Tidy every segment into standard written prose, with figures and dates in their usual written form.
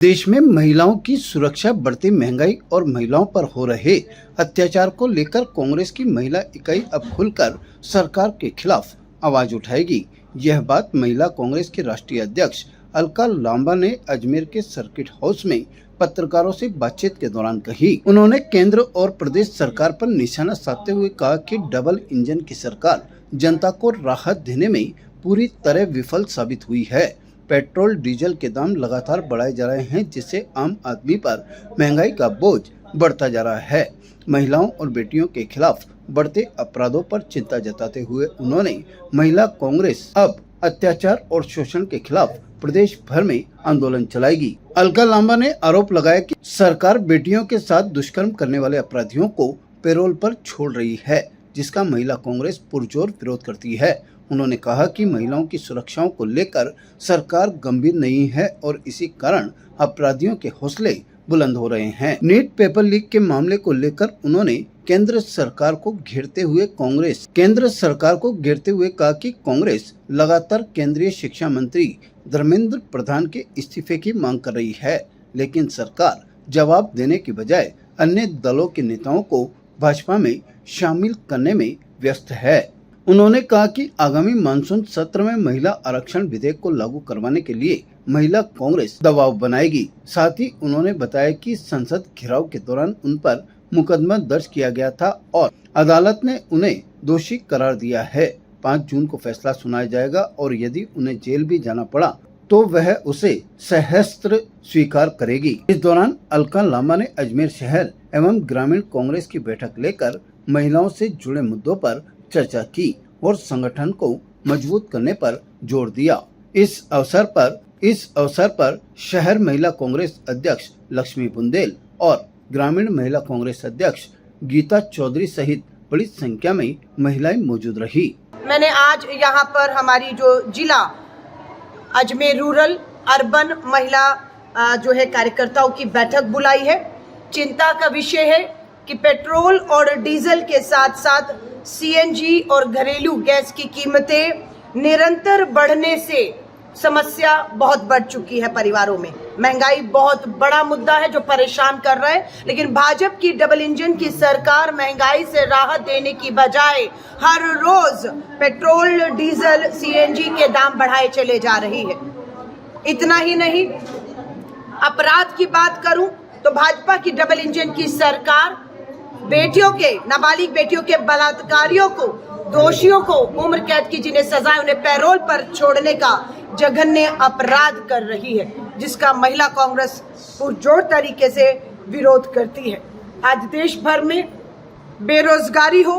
देश में महिलाओं की सुरक्षा, बढ़ती महंगाई और महिलाओं पर हो रहे अत्याचार को लेकर कांग्रेस की महिला इकाई अब खुलकर सरकार के खिलाफ आवाज उठाएगी। यह बात महिला कांग्रेस के राष्ट्रीय अध्यक्ष अलका लांबा ने अजमेर के सर्किट हाउस में पत्रकारों से बातचीत के दौरान कही। उन्होंने केंद्र और प्रदेश सरकार पर निशाना साधते हुए कहा कि डबल इंजन की सरकार जनता को राहत देने में पूरी तरह विफल साबित हुई है। पेट्रोल डीजल के दाम लगातार बढ़ाए जा रहे हैं, जिससे आम आदमी पर महंगाई का बोझ बढ़ता जा रहा है। महिलाओं और बेटियों के खिलाफ बढ़ते अपराधों पर चिंता जताते हुए उन्होंने महिला कांग्रेस अब अत्याचार और शोषण के खिलाफ प्रदेश भर में आंदोलन चलाएगी। अलका लांबा ने आरोप लगाया कि सरकार बेटियों के साथ दुष्कर्म करने वाले अपराधियों को पैरोल पर छोड़ रही है, जिसका महिला कांग्रेस पुरजोर विरोध करती है। उन्होंने कहा कि महिलाओं की सुरक्षाओं को लेकर सरकार गंभीर नहीं है और इसी कारण अपराधियों के हौसले बुलंद हो रहे हैं। नीट पेपर लीक के मामले को लेकर उन्होंने केंद्र सरकार को घेरते हुए कहा कि कांग्रेस लगातार केंद्रीय शिक्षा मंत्री धर्मेंद्र प्रधान के इस्तीफे की मांग कर रही है, लेकिन सरकार जवाब देने की बजाय अन्य दलों के नेताओं को भाजपा में शामिल करने में व्यस्त है। उन्होंने कहा कि आगामी मानसून सत्र में महिला आरक्षण विधेयक को लागू करवाने के लिए महिला कांग्रेस दबाव बनाएगी। साथ ही उन्होंने बताया कि संसद घेराव के दौरान उन पर मुकदमा दर्ज किया गया था और अदालत ने उन्हें दोषी करार दिया है। 5 जून को फैसला सुनाया जाएगा और यदि उन्हें जेल भी जाना पड़ा तो वह उसे सहस्त्र स्वीकार करेगी। इस दौरान अलका लांबा ने अजमेर शहर एवं ग्रामीण कांग्रेस की बैठक लेकर महिलाओं से जुड़े मुद्दों पर चर्चा की और संगठन को मजबूत करने पर जोर दिया। इस अवसर पर शहर महिला कांग्रेस अध्यक्ष लक्ष्मी बुंदेल और ग्रामीण महिला कांग्रेस अध्यक्ष गीता चौधरी सहित बड़ी संख्या में महिलाएं मौजूद रही। मैंने आज यहाँ पर हमारी जो जिला अजमेर रूरल अर्बन महिला जो है कार्यकर्ताओं की बैठक बुलाई है। चिंता का विषय है कि पेट्रोल और डीजल के साथ साथ सीएनजी और घरेलू गैस की कीमतें निरंतर बढ़ने से समस्या बहुत बढ़ चुकी है। परिवारों में महंगाई बहुत बड़ा मुद्दा है जो परेशान कर रहा है, लेकिन भाजपा की डबल इंजन की सरकार महंगाई से राहत देने की बजाय हर रोज पेट्रोल डीजल सीएनजी के दाम बढ़ाए चले जा रही है। इतना ही नहीं, अपराध की बात करूं तो भाजपा की डबल इंजन की सरकार बेटियों के, नाबालिग बेटियों के बलात्कारियों को, दोषियों को उम्र कैद की जिन्हें सजा है, उन्हें पैरोल पर छोड़ने का जघन्य अपराध कर रही है, जिसका महिला कांग्रेस पुरजोर तरीके से विरोध करती है। आज देश भर में बेरोजगारी हो,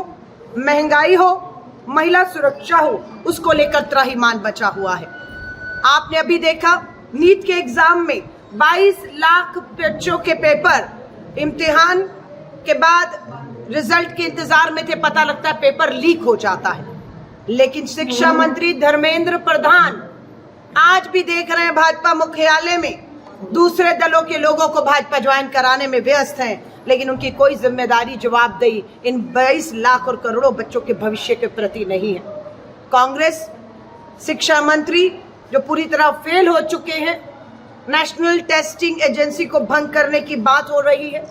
महंगाई हो, महिला सुरक्षा हो, उसको लेकर त्राहिमाम बचा हुआ है। आपने अभी देखा नीट के एग्जाम में 22 लाख बच्चों के पेपर इम्तिहान के बाद रिजल्ट के इंतजार में थे, पता लगता है पेपर लीक हो जाता है। लेकिन शिक्षा मंत्री धर्मेंद्र प्रधान आज भी देख रहे हैं भाजपा मुख्यालय में दूसरे दलों के लोगों को भाजपा ज्वाइन कराने में व्यस्त हैं, लेकिन उनकी कोई जिम्मेदारी जवाबदेही इन 22 लाख और करोड़ों बच्चों के भविष्य के प्रति नहीं है। कांग्रेस शिक्षा मंत्री जो पूरी तरह फेल हो चुके हैं, नेशनल टेस्टिंग एजेंसी को भंग करने की बात हो रही है,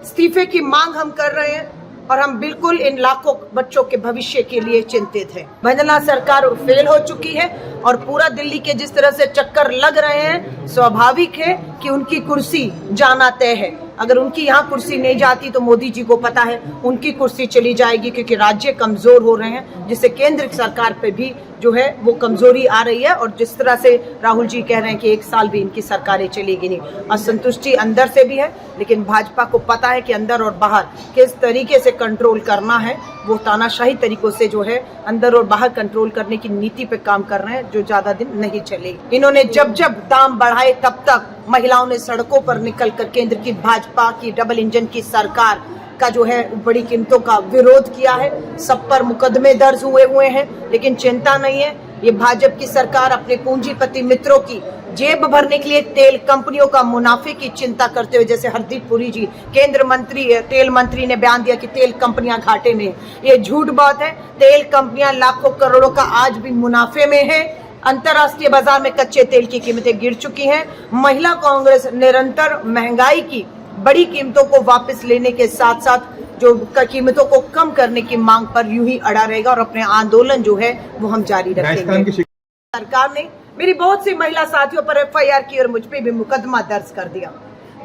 इस्तीफे की मांग हम कर रहे हैं और हम बिल्कुल इन लाखों बच्चों के भविष्य के लिए चिंतित हैं। बंदना सरकार फेल हो चुकी है और पूरा दिल्ली के जिस तरह से चक्कर लग रहे हैं, स्वाभाविक है कि उनकी कुर्सी जाना तय है। अगर उनकी यहाँ कुर्सी नहीं जाती तो मोदी जी को पता है उनकी कुर्सी चली जाएगी, क्योंकि राज्य कमजोर हो रहे हैं, जिससे केंद्र सरकार पे भी जो है वो कमजोरी आ रही है। और जिस तरह से राहुल जी कह रहे हैं कि 1 साल भी इनकी सरकारें चलेगी नहीं, असंतुष्टि अंदर से भी है, लेकिन भाजपा को पता है कि अंदर और बाहर किस तरीके से कंट्रोल करना है। वो तानाशाही तरीकों से जो है अंदर और बाहर कंट्रोल करने की नीति पे काम कर रहे हैं, जो ज्यादा दिन नहीं चलेगी। इन्होंने जब दाम बढ़ाए तब तक महिलाओं ने सड़कों पर निकलकर केंद्र की भाजपा की डबल इंजन की सरकार का जो है बड़ी कीमतों का विरोध किया है। सब पर मुकदमे दर्ज हुए हैं, लेकिन चिंता नहीं है। ये भाजपा की सरकार अपने पूंजीपति मित्रों की जेब भरने के लिए तेल कंपनियों का मुनाफे की चिंता करते हुए, जैसे हरदीप पुरी जी केंद्र मंत्री तेल मंत्री ने बयान दिया कि तेल कंपनियां घाटे में, ये झूठ बात है। तेल कंपनियां लाखों करोड़ों का आज भी मुनाफे में है। अंतर्राष्ट्रीय बाजार में कच्चे तेल की कीमतें गिर चुकी हैं। महिला कांग्रेस निरंतर महंगाई की बड़ी कीमतों को वापस लेने के साथ साथ जो कीमतों को कम करने की मांग पर यूं ही अड़ा रहेगा और अपने आंदोलन जो है वो हम जारी रखेंगे। सरकार ने मेरी बहुत सी महिला साथियों पर एफआईआर की और मुझ पे भी मुकदमा दर्ज कर दिया।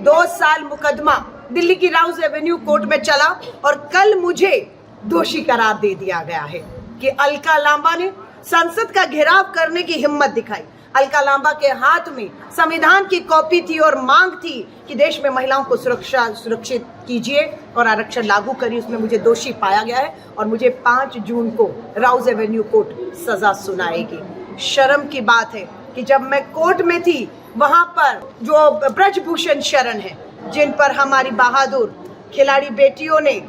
2 साल मुकदमा दिल्ली की राउज एवेन्यू कोर्ट में चला और कल मुझे दोषी करार दे दिया गया है कि अलका लांबा ने संसद का घेराव करने की हिम्मत दिखाई। अलका लांबा के हाथ में संविधान की कॉपी थी और मांग थी कि देश में महिलाओं को सुरक्षित कीजिए और आरक्षण लागू करिए। उसमें मुझे दोषी पाया गया है और मुझे 5 जून को राउज एवेन्यू कोर्ट सजा सुनाएगी। शर्म की बात है कि जब मैं कोर्ट में थी वहां पर जो ब्रजभूषण शरण है, जिन पर हमारी बहादुर खिलाड़ी बेटियों ने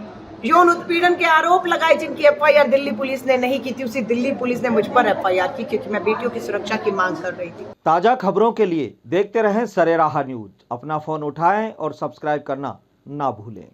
यौन उत्पीड़न के आरोप लगाए, जिनकी एफआईआर दिल्ली पुलिस ने नहीं की थी, उसी दिल्ली पुलिस ने मुझ पर एफआईआर की क्योंकि मैं बेटियों की सुरक्षा की मांग कर रही थी। ताजा खबरों के लिए देखते रहें सरेराह न्यूज। अपना फोन उठाएं और सब्सक्राइब करना ना भूलें।